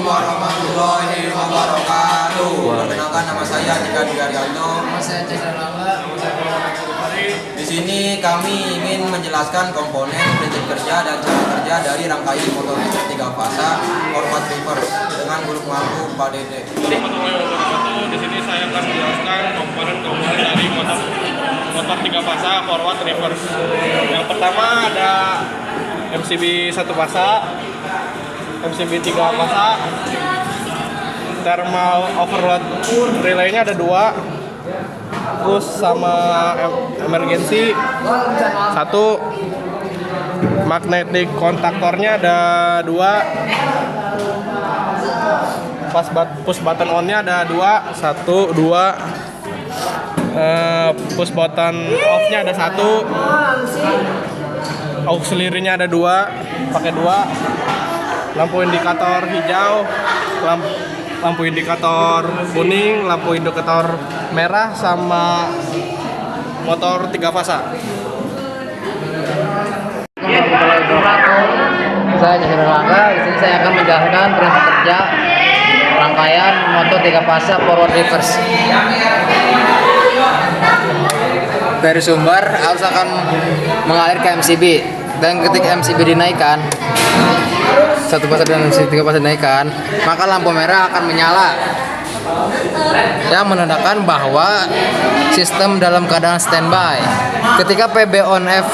warahmatullahi wabarakatuh. Perkenalkan, nama saya Nika Diaryanto. Nama saya Cesar Lamba. Di sini kami ingin menjelaskan komponen, prinsip kerja dan cara kerja dari rangkaian motor listrik 3 fasa forward reverse dengan gulung lampu Pak Dede. Di sini saya akan menjelaskan komponen dari motor 3 fasa forward reverse. Yang pertama ada MCB 1 fasa, MCB 3 fasa, thermal overload relaynya ada 2, terus sama emergency 1, magnetic kontaktornya ada 2, push button on-nya ada 2, 1, 2, push button off-nya ada 1, auxiliary-nya ada 2, pakai 2, lampu indikator hijau, lampu indikator kuning, lampu indikator merah, sama motor 3 fasa. Saya Cesar Lamba. Di sini saya akan menjelaskan prinsip kerja rangkaian motor 3 fasa forward reverse. Dari sumber arus akan mengalir ke MCB, dan ketika MCB dinaikkan, 1 fasa dan MCB 3 fasa dinaikkan, maka lampu merah akan menyala yang menandakan bahwa sistem dalam keadaan standby. Ketika PB on F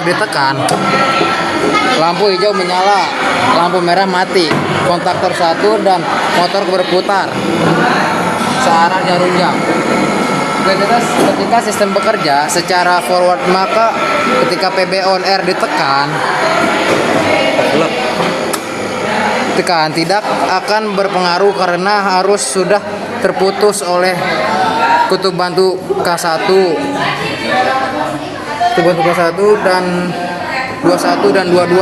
ditekan, lampu hijau menyala, lampu merah mati, kontaktor 1 dan motor berputar searah jarum jam. Ketika sistem bekerja secara forward, maka ketika PB on R ditekan, tidak akan berpengaruh karena arus sudah terputus oleh kutub bantu K1 dan 21 dan 22.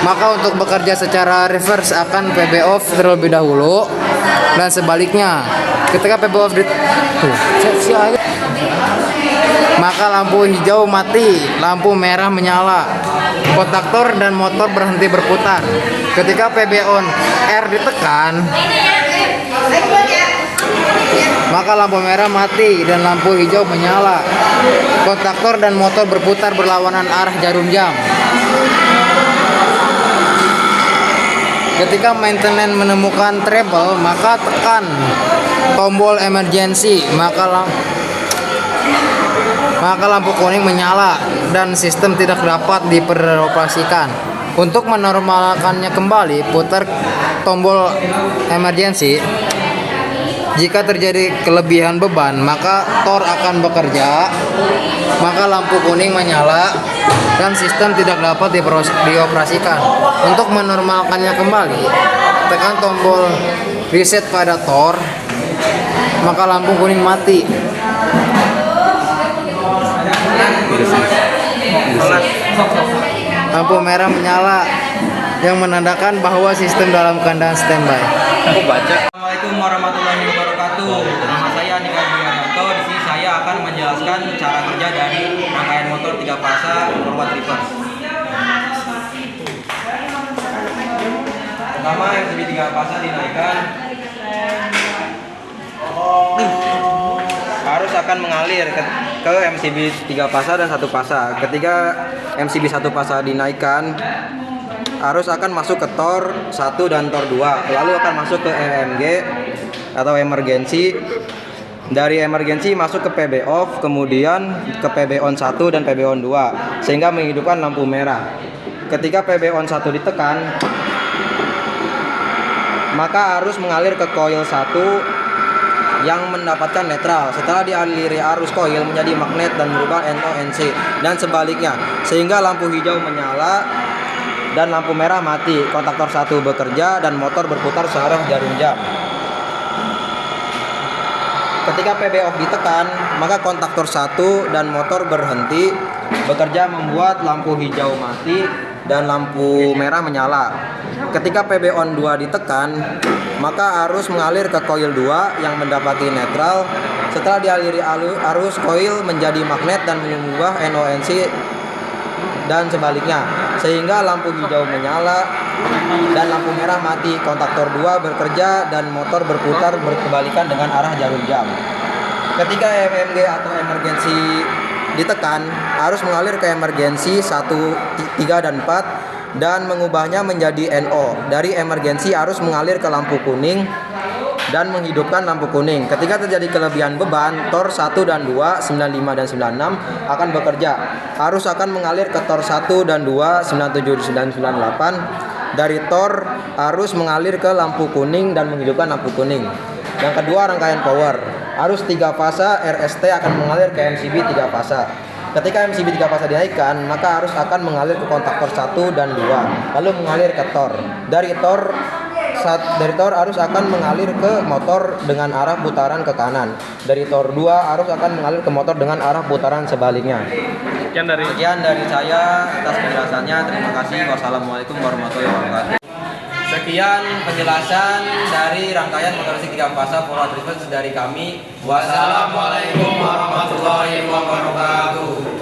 Maka untuk bekerja secara reverse akan PB off terlebih dahulu, dan sebaliknya ketika PB off maka lampu hijau mati, lampu merah menyala, kontaktor dan motor berhenti berputar. Ketika PB on R ditekan, maka lampu merah mati dan lampu hijau menyala, kontaktor dan motor berputar berlawanan arah jarum jam. Ketika maintenance menemukan trouble, maka tekan tombol emergency, maka lampu kuning menyala dan sistem tidak dapat diperoperasikan. Untuk menormalkannya kembali, putar tombol emergency. Jika terjadi kelebihan beban, maka tor akan bekerja, maka lampu kuning menyala dan sistem tidak dapat dioperasikan. Untuk menormalkannya kembali, tekan tombol reset pada tor, maka lampu kuning mati. Lampu merah menyala yang menandakan bahwa sistem dalam keadaan standby. Assalamualaikum warahmatullahi wabarakatuh. Nama saya Nika Diaryanto. Di sini saya akan menjelaskan cara kerja dari rangkaian motor 3 fasa forward reverse. Pertama, MCB 3 fasa dinaikkan, arus akan mengalir ke MCB 3 fasa dan 1 fasa. Ketika MCB 1 fasa dinaikkan, arus akan masuk ke tor 1 dan tor 2, lalu akan masuk ke EMG atau emergency. Dari emergency masuk ke PB off, kemudian ke PB on 1 dan PB on 2, sehingga menghidupkan lampu merah. Ketika PB on 1 ditekan, maka arus mengalir ke coil 1 yang mendapatkan netral. Setelah dialiri arus koil menjadi magnet dan berubah NONC, dan sebaliknya, sehingga lampu hijau menyala dan lampu merah mati, kontaktor 1 bekerja dan motor berputar searah jarum jam. Ketika PB off ditekan, maka kontaktor 1 dan motor berhenti bekerja, membuat lampu hijau mati dan lampu merah menyala. Ketika PB on 2 ditekan, maka arus mengalir ke coil 2 yang mendapati netral. Setelah dialiri arus, coil menjadi magnet dan mengubah NONC dan sebaliknya, sehingga lampu hijau menyala dan lampu merah mati, kontaktor 2 bekerja dan motor berputar berkebalikan dengan arah jarum jam. Ketika EMG atau emergensi ditekan, arus mengalir ke emergensi 1, 3, dan 4 dan mengubahnya menjadi NO. Dari emergensi arus mengalir ke lampu kuning dan menghidupkan lampu kuning. Ketika terjadi kelebihan beban, tor 1 dan 2, 95 dan 96 akan bekerja. Arus akan mengalir ke tor 1 dan 2, 97 dan 98. Dari tor, arus mengalir ke lampu kuning dan menghidupkan lampu kuning. Yang kedua, rangkaian power. Arus 3 fasa RST akan mengalir ke MCB 3 fasa. Ketika MCB 3 fasa dinaikkan, maka arus akan mengalir ke kontaktor 1 dan 2, lalu mengalir ke tor. Dari tor arus akan mengalir ke motor dengan arah putaran ke kanan. Dari tor 2 arus akan mengalir ke motor dengan arah putaran sebaliknya. Sekian dari saya atas penjelasannya. Terima kasih. Wassalamualaikum warahmatullahi wabarakatuh. Sekian penjelasan dari rangkaian motor listrik 3 fasa forward reverse dari kami. Wassalamualaikum warahmatullahi wabarakatuh.